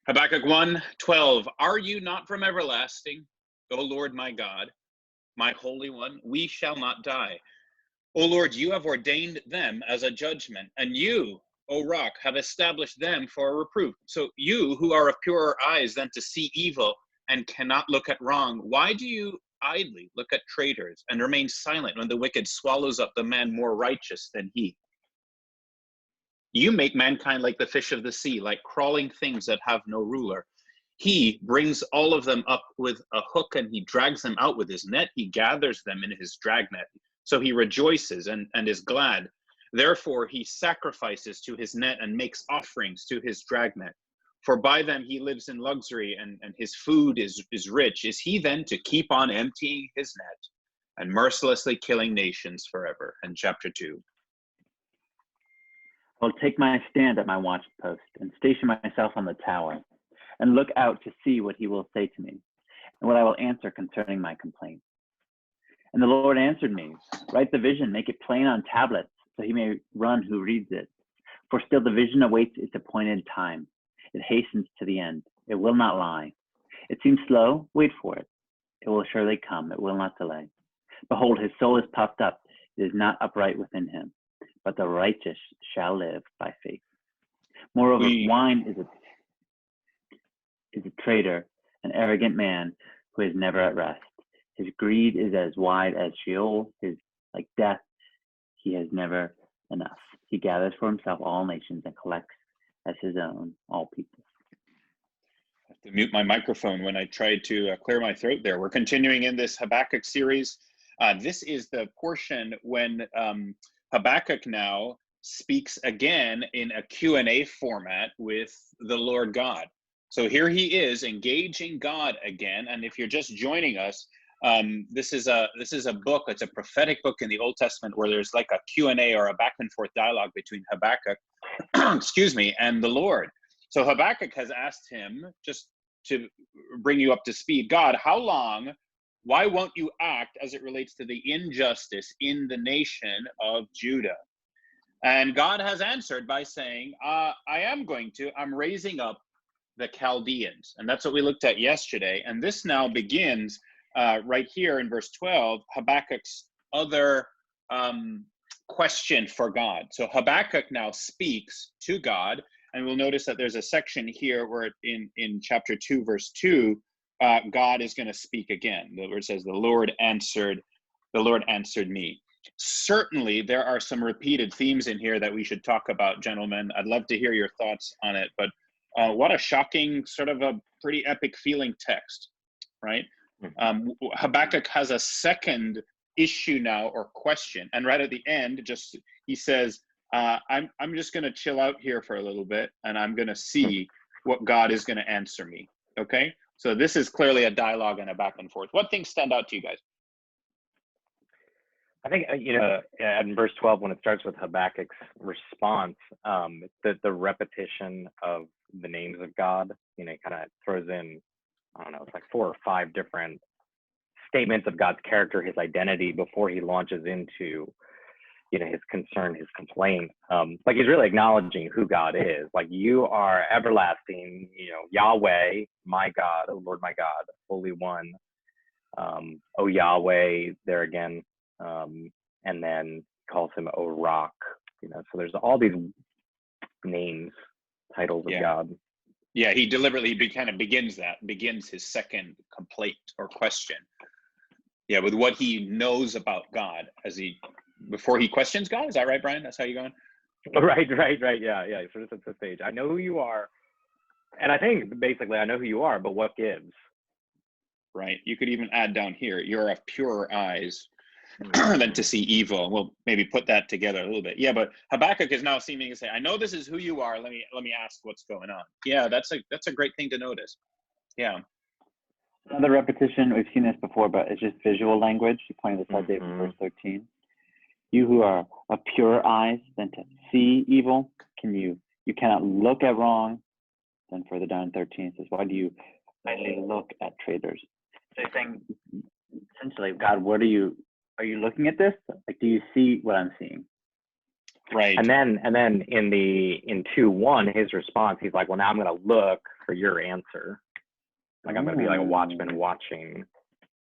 Habakkuk 1:12. Are you not from everlasting, O Lord my God, my Holy One? We shall not die. O Lord, you have ordained them as a judgment, and you, O Rock, have established them for a reproof. So you who are of purer eyes than to see evil and cannot look at wrong, why do you idly look at traitors and remain silent when the wicked swallows up the man more righteous than he? You make mankind like the fish of the sea, like crawling things that have no ruler. He brings all of them up with a hook, and he drags them out with his net. He gathers them in his dragnet. So he rejoices and is glad. Therefore he sacrifices to his net and makes offerings to his dragnet. For by them he lives in luxury, and his food is rich. Is he then to keep on emptying his net and mercilessly killing nations forever? And chapter 2. I'll take my stand at my watchpost and station myself on the tower and look out to see what he will say to me and what I will answer concerning my complaint. And the Lord answered me, write the vision, make it plain on tablets, so he may run who reads it. For still the vision awaits its appointed time. It hastens to the end. It will not lie. It seems slow. Wait for it. It will surely come. It will not delay. Behold, his soul is puffed up. It is not upright within him, but the righteous shall live by faith. Moreover, wine is a traitor, an arrogant man who is never at rest. His greed is as wide as Sheol. Like death, he has never enough. He gathers for himself all nations and collects as his own all people. I have to mute my microphone when I tried to clear my throat there. We're continuing in this Habakkuk series. This is the portion when Habakkuk now speaks again in a Q&A format with the Lord God. So here he is engaging God again. And if you're just joining us, this is a book. It's a prophetic book in the Old Testament where there's like a Q&A or a back and forth dialogue between Habakkuk, excuse me, and the Lord. So Habakkuk has asked him, just to bring you up to speed, God, how long? Why won't you act as it relates to the injustice in the nation of Judah? And God has answered by saying, I'm raising up the Chaldeans. And that's what we looked at yesterday. And this now begins right here in verse 12, Habakkuk's other question for God. So Habakkuk now speaks to God, and we'll notice that there's a section here where in chapter 2, verse 2, God is going to speak again. Where it says, the Lord answered me. Certainly, there are some repeated themes in here that we should talk about, gentlemen. I'd love to hear your thoughts on it, but what a shocking, sort of a pretty epic feeling text, right? Habakkuk has a second issue now, or question, and right at the end, he says, I'm just going to chill out here for a little bit, and I'm going to see what God is going to answer me. Okay, so this is clearly a dialogue and a back and forth. What things stand out to you guys? I think, in verse 12, when it starts with Habakkuk's response, the repetition of the names of God, kind of throws in, I don't know, it's like 4 or 5 different statements of God's character, his identity, before he launches into, his concern, his complaint. Like he's really acknowledging who God is. Like, you are everlasting, Yahweh, my God, oh Lord, my God, Holy One, oh Yahweh, there again. And then calls him O Rock, so there's all these names, titles of God. Yeah, he deliberately kind of begins his second complaint or question. Yeah, with what he knows about God before he questions God. Is that right, Brian? That's how you're going? Right. Yeah. He sort of sets the stage. I know who you are. And I think basically I know who you are, but what gives? Right. You could even add down here, you're of purer eyes than to see evil. We'll maybe put that together a little bit. Yeah, but Habakkuk is now seeming to say, I know this is who you are. Let me ask what's going on. Yeah, that's a great thing to notice. Yeah. Another repetition, we've seen this before, but it's just visual language. You pointed this out, Dave, in verse 13. You who are of purer eyes than to see evil, you cannot look at wrong. Then further down in 13 it says, why do you idly look at traitors? So he's saying, essentially, God, are you looking at this? Like, do you see what I'm seeing? Right. And then in 2:1, his response, he's like, well, now I'm going to look for your answer. Like, I'm going to be like a watchman watching.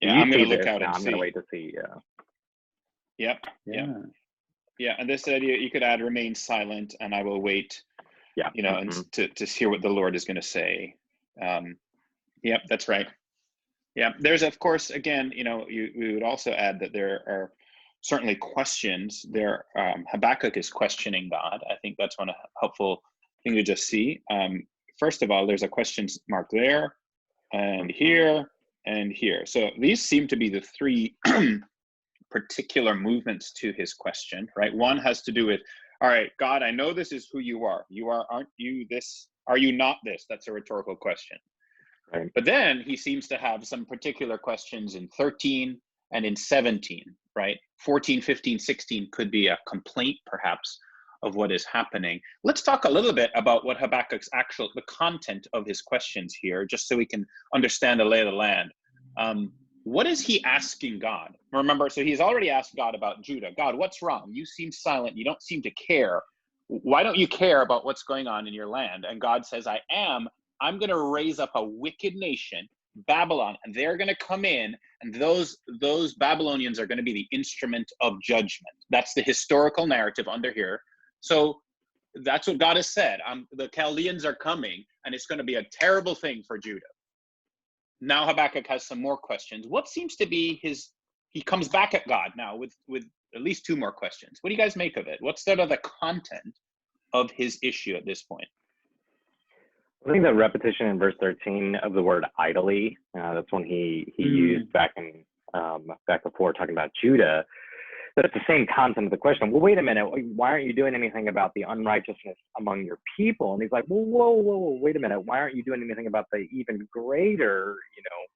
Yeah, You I'm going to see look this, out now and I'm see. going to wait to see. Yeah. Yep. Yeah. Yeah. And this idea, you could add remain silent and I will wait, Yeah. and to hear what the Lord is going to say. Yep, that's right. Yeah. There's, of course, again, we would also add that there are certainly questions there. Habakkuk is questioning God. I think that's one helpful thing to just see. First of all, there's a question mark there and here and here. So these seem to be the three particular movements to his question, right? One has to do with, all right, God, I know this is who you are. Aren't you this? Are you not this? That's a rhetorical question. Right. But then he seems to have some particular questions in 13 and in 17, right? 14, 15, 16 could be a complaint, perhaps, of what is happening. Let's talk a little bit about what Habakkuk's the content of his questions here, just so we can understand the lay of the land. What is he asking God? Remember, so he's already asked God about Judah. God, what's wrong? You seem silent. You don't seem to care. Why don't you care about what's going on in your land? And God says, I'm going to raise up a wicked nation, Babylon, and they're going to come in, and those Babylonians are going to be the instrument of judgment. That's the historical narrative under here. So that's what God has said. The Chaldeans are coming, and it's going to be a terrible thing for Judah. Now Habakkuk has some more questions. What seems to be he comes back at God now with at least two more questions. What do you guys make of it? What's sort of the content of his issue at this point? I think the repetition in verse 13 of the word idly, that's one he used back before talking about Judah. But it's the same content of the question. Well, wait a minute. Why aren't you doing anything about the unrighteousness among your people? And he's like, well, whoa, wait a minute. Why aren't you doing anything about the even greater,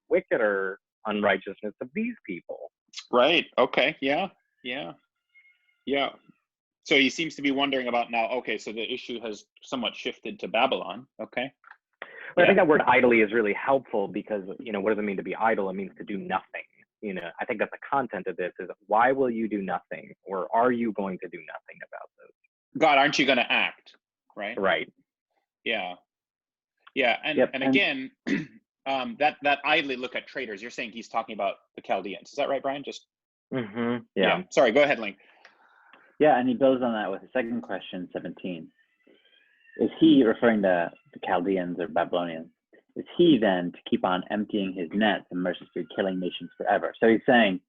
wickeder unrighteousness of these people? Right. Okay. Yeah. So he seems to be wondering about now, okay, so the issue has somewhat shifted to Babylon. Okay. Well, I think that word idly is really helpful because, what does it mean to be idle? It means to do nothing. I think that the content of this is, why will you do nothing? Or are you going to do nothing about this? God, aren't you going to act? Right. Right. Yeah. And again, that idly look at traitors, you're saying he's talking about the Chaldeans. Is that right, Brian? Just Yeah. Sorry, go ahead, Link. Yeah, and he builds on that with the second question, 17. Is he referring to the Chaldeans or Babylonians? Is he then to keep on emptying his nets and mercilessly killing nations forever? So he's saying,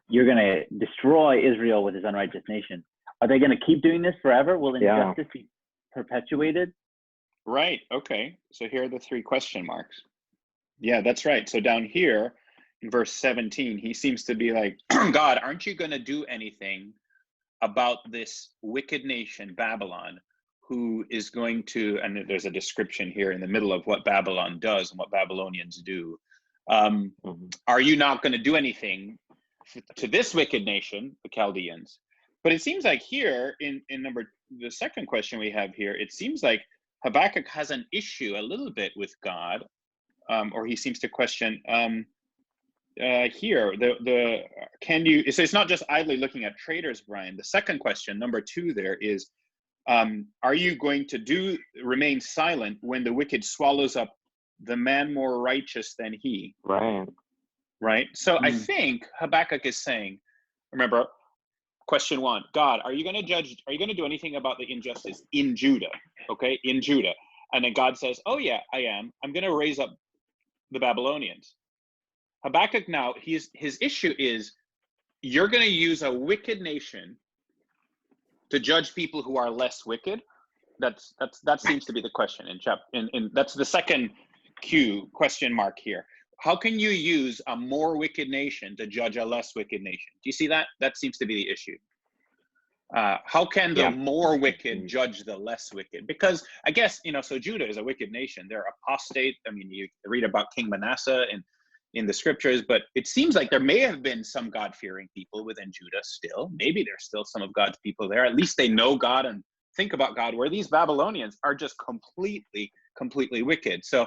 you're going to destroy Israel with his unrighteous nation. Are they going to keep doing this forever? Will injustice be perpetuated? Right. Okay. So here are the three question marks. Yeah, that's right. So down here in verse 17, he seems to be like, God, aren't you going to do anything about this wicked nation, Babylon, who is going to, and there's a description here in the middle of what Babylon does and what Babylonians do. Are you not going to do anything to this wicked nation, the Chaldeans? But it seems like here in the second question we have here, it seems like Habakkuk has an issue a little bit with God, or he seems to question here, so it's not just idly looking at traitors, Brian. The second question, number 2 there is, are you going to remain silent when the wicked swallows up the man more righteous than he? Right. So I think Habakkuk is saying, remember, question 1, God, are you going to judge? Are you going to do anything about the injustice in Judah? Okay, in Judah. And then God says, oh yeah, I am. I'm going to raise up the Babylonians. Habakkuk now, his issue is, you're going to use a wicked nation to judge people who are less wicked. That seems to be the question in that's the second question mark here. How can you use a more wicked nation to judge a less wicked nation? Do you see that? That seems to be the issue. How can the more wicked judge the less wicked? Because I guess, so Judah is a wicked nation. They're apostate. I mean, you read about King Manasseh in the scriptures, but it seems like there may have been some God-fearing people within Judah still. Maybe there's still some of God's people there. At least they know God and think about God, where these Babylonians are just completely wicked. So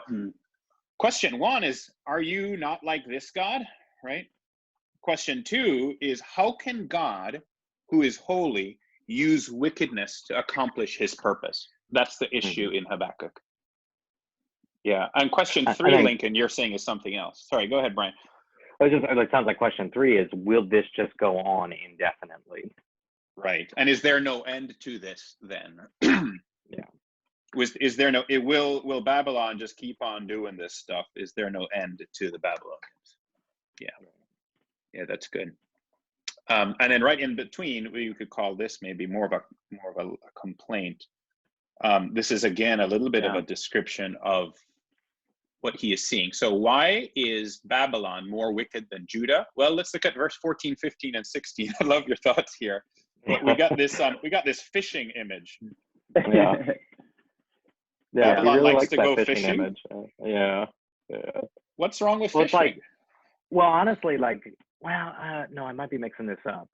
question 1 is, are you not like this God, right? Question 2 is, how can God, who is holy, use wickedness to accomplish his purpose. That's the issue in Habakkuk. Yeah. And question 3, Lincoln, you're saying is something else. Sorry, go ahead, Brian. It sounds like question 3 is, will this just go on indefinitely? Right. And is there no end to this then? Yeah. Is there no, will Babylon just keep on doing this stuff? Is there no end to the Babylonians? Yeah. Yeah, that's good. And then right in between, we could call this maybe more of a complaint. This is again a little bit of a description of what he is seeing. So why is Babylon more wicked than Judah? Well, let's look at verse 14, 15, and 16. I love your thoughts here. We got this fishing image. Yeah. Yeah, Babylon really likes to go fishing fishing. Image. Yeah. What's wrong with Well, fishing? honestly, no, I might be mixing this up.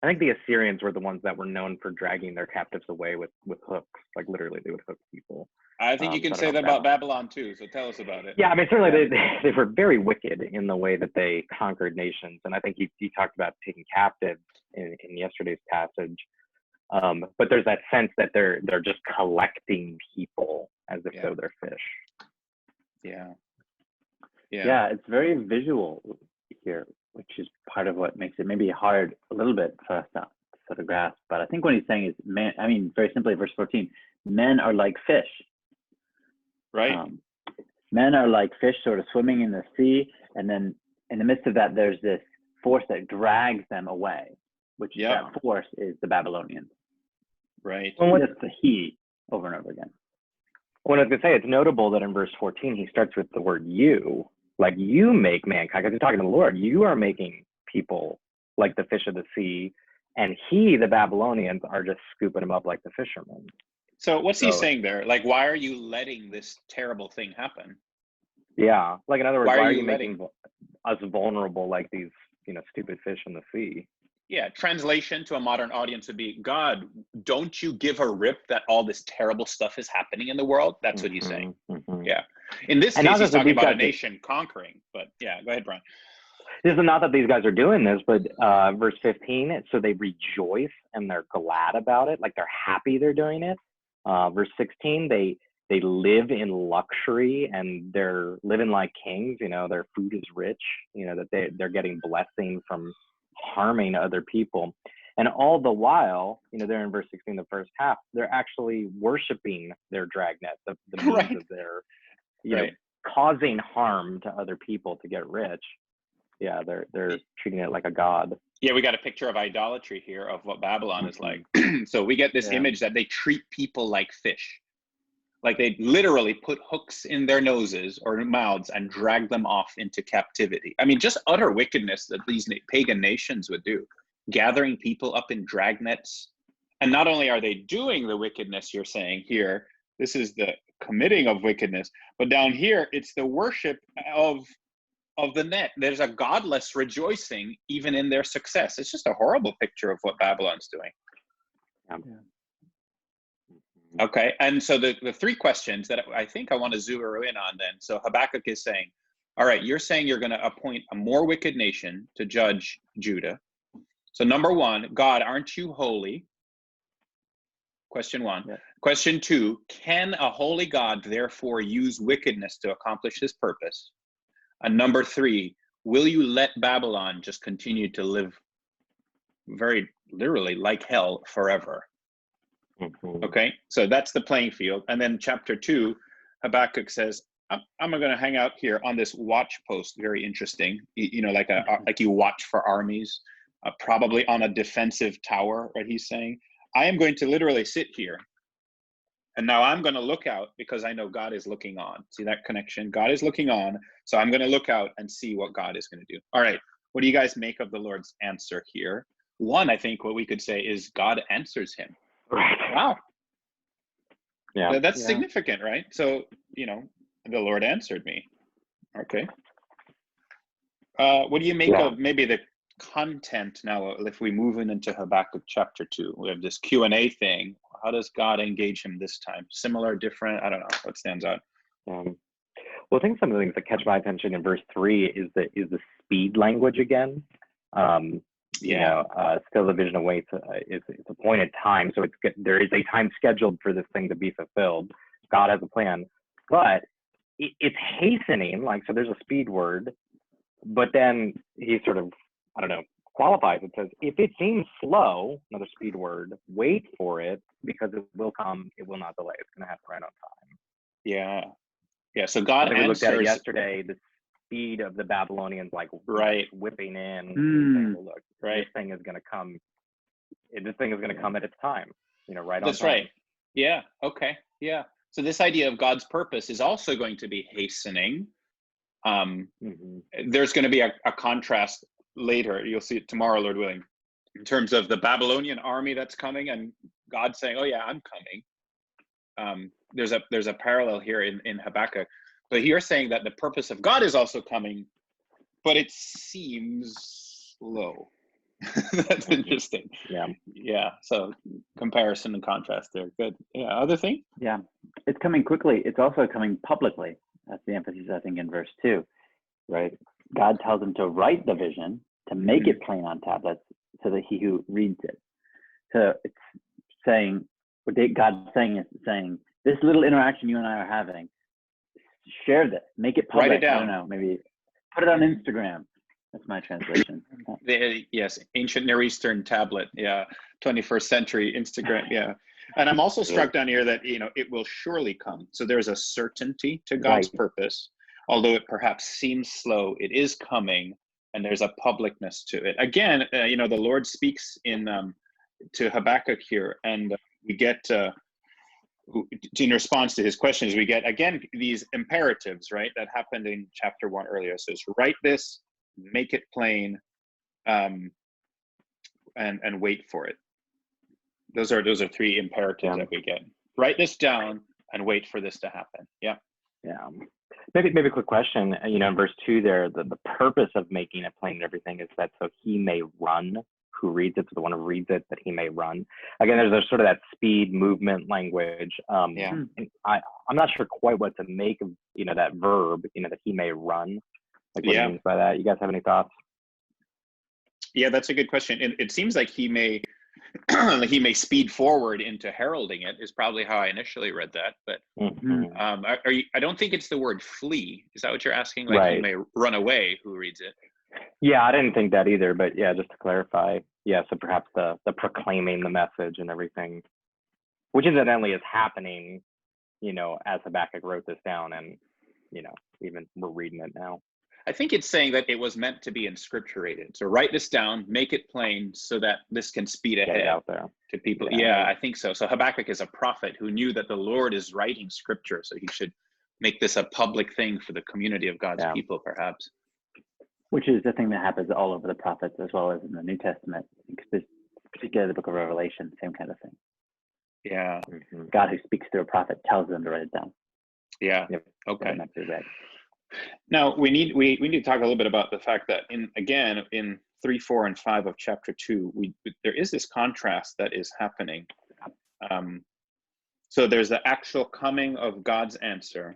I think the Assyrians were the ones that were known for dragging their captives away with hooks. Like literally, they would hook people. I think you can say that about Babylon too. So tell us about it. Yeah, I mean, certainly they were very wicked in the way that they conquered nations, and I think he talked about taking captives in yesterday's passage. But there's that sense that they're just collecting people as if though they're fish. Yeah. Yeah, it's very visual here, which is part of what makes it maybe hard a little bit for us to sort of grasp. But I think what he's saying is, very simply, verse 14, men are like fish. Right. Men are like fish sort of swimming in the sea. And then in the midst of that, there's this force that drags them away, which that force is the Babylonians. Right. Well, just the he over and over again. Well, I was going to say, it's notable that in verse 14, he starts with the word you, like you make mankind, because he's talking to the Lord. You are making people like the fish of the sea, and the Babylonians, are just scooping them up like the fishermen. So what's he saying there? Like, why are you letting this terrible thing happen? Yeah. Like, in other words, why are you letting making us vulnerable like these, stupid fish in the sea? Yeah, translation to a modern audience would be, God, don't you give a rip that all this terrible stuff is happening in the world? That's what he's saying. Yeah. In this case, he's talking about a nation conquering. But yeah, go ahead, Brian. This is not that these guys are doing this, but verse 15, so they rejoice and they're glad about it. Like, they're happy they're doing it. Verse 16, they live in luxury and they're living like kings. Their food is rich, that they're getting blessing from harming other people. And all the while, they're in verse 16, the first half, they're actually worshiping their dragnet, the means of their, causing harm to other people to get rich. Yeah, they're treating it like a god. Yeah, we got a picture of idolatry here of what Babylon is like. So we get this image that they treat people like fish. Like they literally put hooks in their noses or mouths and drag them off into captivity. I mean, just utter wickedness that these pagan nations would do, gathering people up in dragnets. And not only are they doing the wickedness you're saying here, this is the committing of wickedness, but down here, it's the worship of the net. There's a godless rejoicing even in their success. It's just a horrible picture of what Babylon's doing. Okay, and so the 3 questions that I think I want to zero in on then. So Habakkuk is saying, all right, you're saying you're going to appoint a more wicked nation to judge Judah. So number 1, God, aren't you holy? Question 1. Yeah. Question 2, can a holy God therefore use wickedness to accomplish his purpose? And number 3, will you let Babylon just continue to live very literally like hell forever? Okay, so that's the playing field. And then chapter 2, Habakkuk says, I'm going to hang out here on this watch post. Very interesting. Like you watch for armies, probably on a defensive tower, right? He's saying, I am going to literally sit here. And now I'm going to look out because I know God is looking on. See that connection? God is looking on. So I'm going to look out and see what God is going to do. All right. What do you guys make of the Lord's answer here? 1, I think what we could say is God answers him. Wow. Yeah, that's significant, right? So, the Lord answered me. Okay. What do you make of maybe the content now? If we move into Habakkuk chapter 2, we have this Q&A thing. How does God engage him this time? Similar, different? I don't know. What stands out? Well, I think some of the things that catch my attention in verse 3 is the speed language again. Yeah. Still the vision awaits. It's appointed time, so there is a time scheduled for this thing to be fulfilled. God has a plan, but it's hastening. Like, so there's a speed word, but then he sort of, I don't know, qualifies. It says, if it seems slow, another speed word, wait for it because it will come. It will not delay. It's going to happen right on time. Yeah. Yeah. So God I think we looked at it answers. yesterday. The speed of the Babylonians, like Right. whipping in, and saying, well, look, Right. this thing is going to come. This thing is going to come at its time. Right on That's time. right. Yeah. Okay. Yeah. So this idea of God's purpose is also going to be hastening. There's going to be a contrast later. You'll see it tomorrow, Lord willing, in terms of the Babylonian army that's coming and God saying, "Oh yeah, I'm coming." There's a parallel here in Habakkuk. But you're saying that the purpose of God is also coming, but it seems slow. That's interesting. Yeah. So comparison and contrast there. Good. Yeah. Other thing? Yeah. It's coming quickly. It's also coming publicly. That's the emphasis, I think, in verse 2, right? God tells him to write the vision, to make it plain on tablets, so that he who reads it. So it's saying, what God's saying is saying, this little interaction you and I are having, share this, make it public. Write it down. I don't know, maybe put it on Instagram. That's my translation. Yes, ancient Near Eastern tablet. Yeah, 21st century Instagram. Yeah, and I'm also struck down here that it will surely come. So there's a certainty to God's purpose, although it perhaps seems slow. It is coming, and there's a publicness to it. Again, the Lord speaks to Habakkuk here, and we get in response to his questions, we get again these imperatives, right? That happened in chapter 1 earlier. So it's write this, make it plain, and wait for it. Those are 3 imperatives that we get. Write this down and wait for this to happen. Yeah. Maybe a quick question. In verse 2 there, the purpose of making it plain and everything is that so he may run who reads it, so the one who reads it, that he may run. Again, there's sort of that speed movement language. I'm not sure quite what to make of that verb, that he may run. Like what he means by that. You guys have any thoughts? Yeah, that's a good question. It seems like he may speed forward into heralding it is probably how I initially read that. But I don't think it's the word flee. Is that what you're asking? Like he may run away who reads it? Yeah, I didn't think that either. But yeah, just to clarify. Yeah, so perhaps the proclaiming the message and everything, which incidentally is happening, as Habakkuk wrote this down, and even we're reading it now. I think it's saying that it was meant to be inscripturated. So write this down, make it plain so that this can speed ahead out there to people. Yeah, I think so. So Habakkuk is a prophet who knew that the Lord is writing scripture, so he should make this a public thing for the community of God's people, perhaps. Which is the thing that happens all over the prophets as well as in the New Testament, particularly the book of Revelation, same kind of thing. Yeah. God who speaks through a prophet tells them to write it down. Yeah. Okay. So now we need to talk a little bit about the fact that in 3, 4, and 5 of chapter 2, there is this contrast that is happening. So there's the actual coming of God's answer.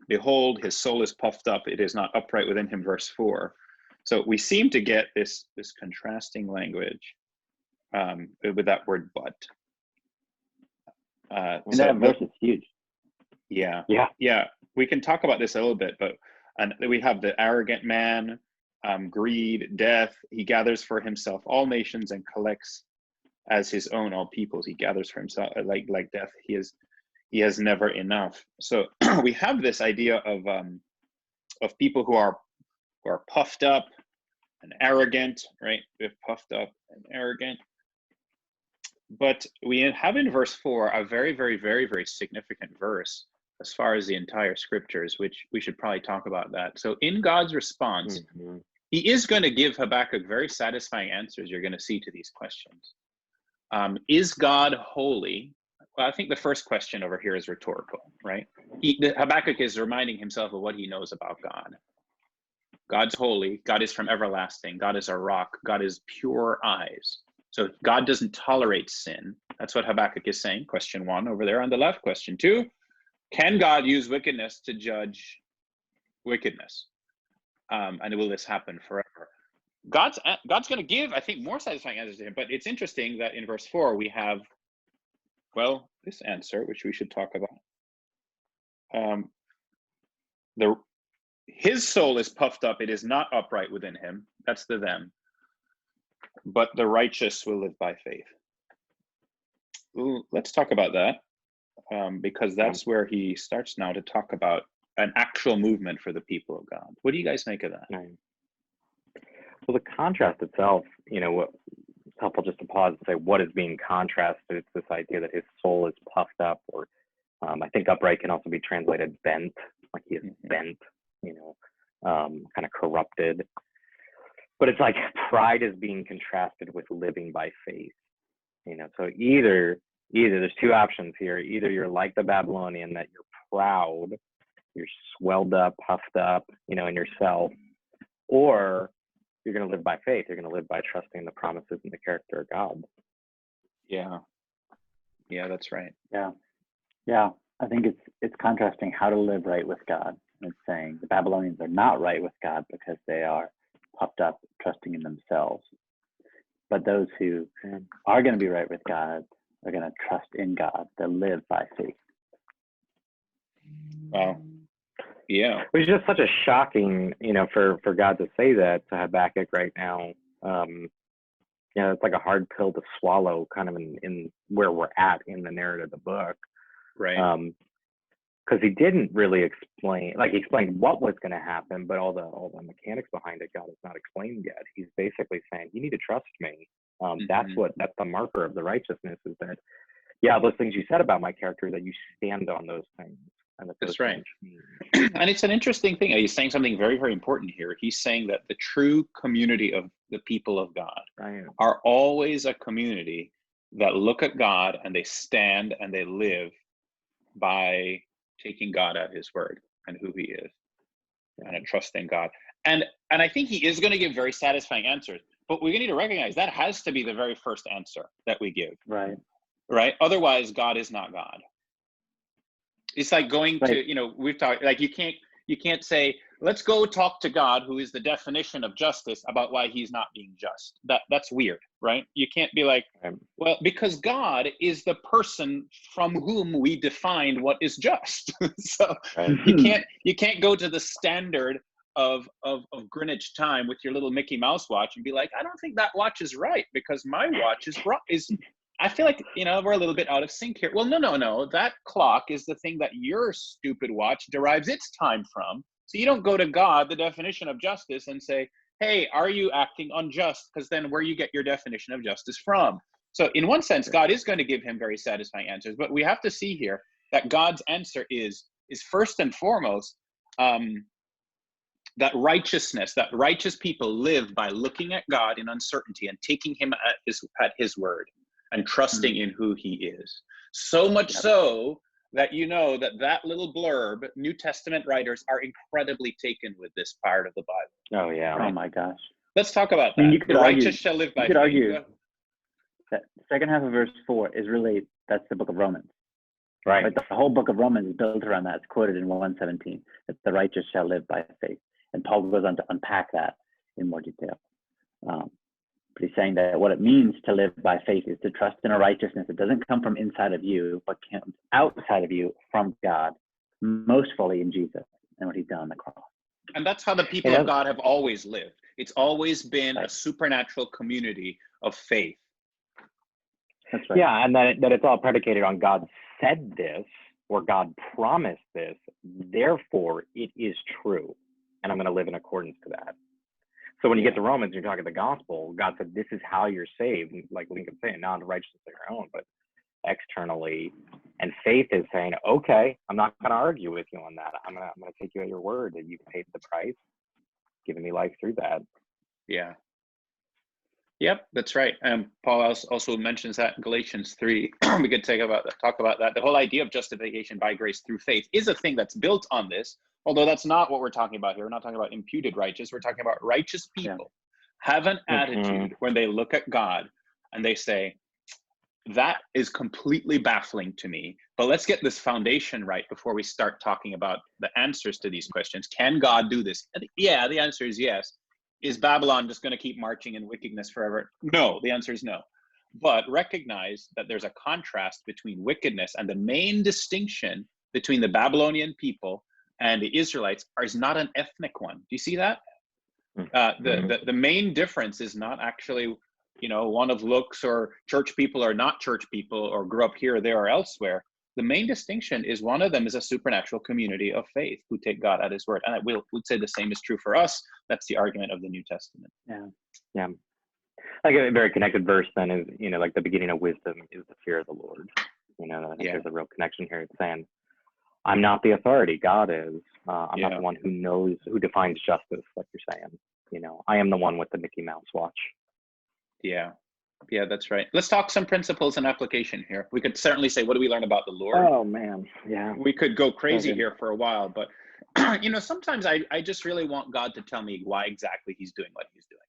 Behold, his soul is puffed up; it is not upright within him. Verse 4. So we seem to get this contrasting language with that word "but." And that verse is huge. Yeah. We can talk about this a little bit, but we have the arrogant man, greed, death. He gathers for himself all nations and collects as his own all peoples. He gathers for himself like death. He has never enough. So we have this idea of people who are puffed up and arrogant, right? They're puffed up and arrogant. But we have in verse 4 a very, very, very, very significant verse as far as the entire scriptures, which we should probably talk about that. So in God's response, he is going to give Habakkuk very satisfying answers you're going to see to these questions. Is God holy? Well, I think the first question over here is rhetorical, right? Habakkuk is reminding himself of what he knows about God. God's holy. God is from everlasting. God is a rock. God is pure eyes. So God doesn't tolerate sin. That's what Habakkuk is saying. Question 1 over there on the left. Question 2, can God use wickedness to judge wickedness? And will this happen forever? God's going to give, I think, more satisfying answers to him. But it's interesting that in verse 4 we have, well, this answer, which we should talk about. His soul is puffed up; it is not upright within him. That's the them. But the righteous will live by faith. Ooh, let's talk about that, because that's where he starts now to talk about an actual movement for the people of God. What do you guys make of that? Well, the contrast itself, it's helpful just to pause and say what is being contrasted. It's this idea that his soul is puffed up, or I think upright can also be translated bent, like he is bent, kind of corrupted. But it's like pride is being contrasted with living by faith. So either there's two options here. Either you're like the Babylonian, that you're proud, you're swelled up, puffed up, in yourself, or you're going to live by faith. You're going to live by trusting the promises and the character of God. Yeah, that's right. Yeah. I think it's contrasting how to live right with God. It's saying the Babylonians are not right with God because they are puffed up, trusting in themselves. But those who are going to be right with God are going to trust in God. They'll live by faith. Wow. Yeah. Which is just such a shocking, for God to say that to Habakkuk right now. It's like a hard pill to swallow, kind of in where we're at in the narrative of the book. Right. Because he didn't really explain, he explained what was going to happen, but all the mechanics behind it, God has not explained yet. He's basically saying, you need to trust me. That's the marker of the righteousness, is that, those things you said about my character, that you stand on those things. And that's right. And it's an interesting thing. He's saying something very, very important here. He's saying that the true community of the people of God are always a community that look at God and they stand and they live by taking God at his word and who he is, and trusting God. And I think he is going to give very satisfying answers, but we need to recognize that has to be the very first answer that we give. Right. Otherwise, God is not God. It's like going to, we've talked, you can't say, let's go talk to God, who is the definition of justice, about why he's not being just. That's weird, right? You can't be like, well, because God is the person from whom we defined what is just. So you can't go to the standard of Greenwich time with your little Mickey Mouse watch and be like, I don't think that watch is right because my watch is I feel like, we're a little bit out of sync here. Well, no. That clock is the thing that your stupid watch derives its time from. So you don't go to God, the definition of justice, and say, hey, are you acting unjust? Because then where you get your definition of justice from. So in one sense, God is going to give him very satisfying answers. But we have to see here that God's answer is first and foremost that righteousness, that righteous people live by looking at God in uncertainty and taking him at his word. And trusting in who he is. So much so that that little blurb, New Testament writers are incredibly taken with this part of the Bible. Oh, yeah. Right? Oh, my gosh. Let's talk about that. The righteous shall live by faith. You could argue that the second half of verse 4 is really, that's the book of Romans. Right. But the whole book of Romans is built around that. It's quoted in 1:17, that the righteous shall live by faith. And Paul goes on to unpack that in more detail. But he's saying that what it means to live by faith is to trust in a righteousness that doesn't come from inside of you, but comes outside of you from God, most fully in Jesus and what he's done on the cross. And that's how the people of God have always lived. It's always been a supernatural community of faith. That's right. Yeah, and that it's all predicated on God said this, or God promised this, therefore it is true, and I'm going to live in accordance to that. So when you get to Romans, you're talking the gospel, God said, this is how you're saved. Like Lincoln saying, not righteousness of your own, but externally. And faith is saying, okay, I'm not going to argue with you on that. I'm going to take you at your word that you've paid the price, given me life through that. Yeah. Yep, that's right. Paul also mentions that in Galatians 3. We could talk about that. The whole idea of justification by grace through faith is a thing that's built on this. Although that's not what we're talking about here. We're not talking about imputed righteous. We're talking about righteous people have an attitude when they look at God and they say, that is completely baffling to me. But let's get this foundation right before we start talking about the answers to these questions. Can God do this? Yeah, the answer is yes. Is Babylon just going to keep marching in wickedness forever? No, the answer is no. But recognize that there's a contrast between wickedness, and the main distinction between the Babylonian people and the Israelites is not an ethnic one. Do you see that? The main difference is not actually, one of looks, or church people or not church people, or grew up here, there, or elsewhere. The main distinction is one of them is a supernatural community of faith who take God at his word. And I would say the same is true for us. That's the argument of the New Testament. Yeah. Like a very connected verse then is, like the beginning of wisdom is the fear of the Lord. I think there's a real connection here. It's saying, I'm not the authority, God is. I'm not the one who knows, who defines justice, like you're saying. I am the one with the Mickey Mouse watch. Yeah, that's right. Let's talk some principles and application here. We could certainly say, what do we learn about the Lord? Oh, man. Yeah. We could go crazy here for a while, but, sometimes I just really want God to tell me why exactly he's doing what he's doing.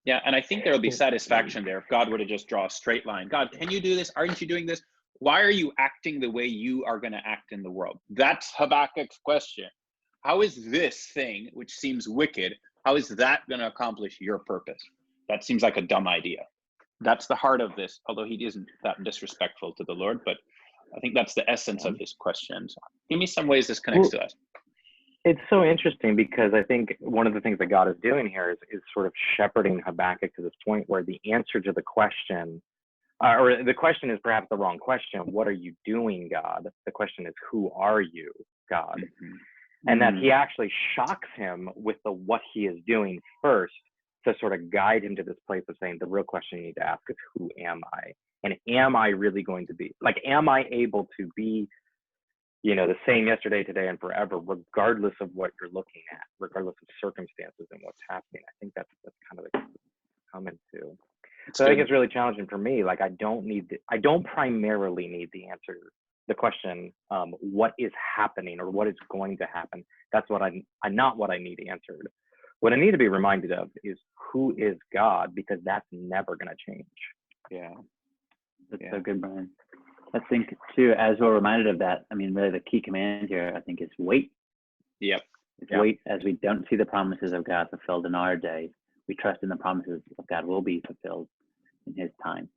Yeah, and I think there'll be satisfaction there if God were to just draw a straight line. God, can you do this? Aren't you doing this? Why are you acting the way you are going to act in the world? That's Habakkuk's question. How is this thing, which seems wicked, how is that going to accomplish your purpose? That seems like a dumb idea. That's the heart of this, although he isn't that disrespectful to the Lord, but I think that's the essence of his questions. Give me some ways this connects to us. It's so interesting because I think one of the things that God is doing here is sort of shepherding Habakkuk to this point where the answer to the question, or the question is perhaps the wrong question. What are you doing, God? The question is, who are you, God? Mm-hmm. And that he actually shocks him with the what he is doing first to sort of guide him to this place of saying, the real question you need to ask is, who am I? And am I really going to be, am I able to be, the same yesterday, today, and forever, regardless of what you're looking at, regardless of circumstances and what's happening? I think that's kind of the comment too. So I think it's really challenging for me. I don't primarily need the answer, the question, what is happening or what is going to happen. That's what not what I need answered. What I need to be reminded of is who is God, because that's never going to change. Yeah. That's so good, Brian. I think too, as we're reminded of that, really the key command here, I think, is wait. Yep. Wait, as we don't see the promises of God fulfilled in our day. We trust in the promises of God will be fulfilled in his time.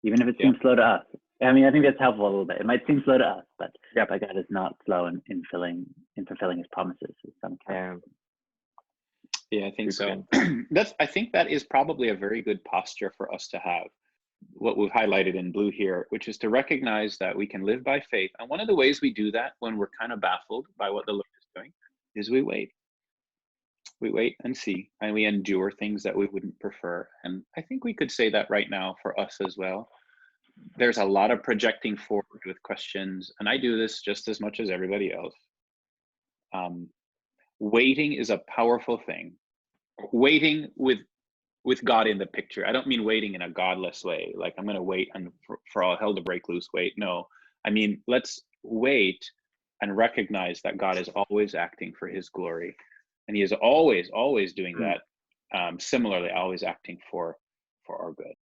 Even if it seems slow to us. I think that's helpful a little bit. It might seem slow to us, but God is not slow in fulfilling his promises in some kind. Yeah, I think so. I think that is probably a very good posture for us to have. What we've highlighted in blue here, which is to recognize that we can live by faith. And one of the ways we do that when we're kind of baffled by what the Lord is doing is we wait. We wait and see, and we endure things that we wouldn't prefer. And I think we could say that right now for us as well. There's a lot of projecting forward with questions, and I do this just as much as everybody else. Waiting is a powerful thing. Waiting with God in the picture. I don't mean waiting in a godless way, like I'm going to wait and for all hell to break loose wait. No, I mean, let's wait and recognize that God is always acting for his glory. And he is always doing that. Similarly, always acting for our good.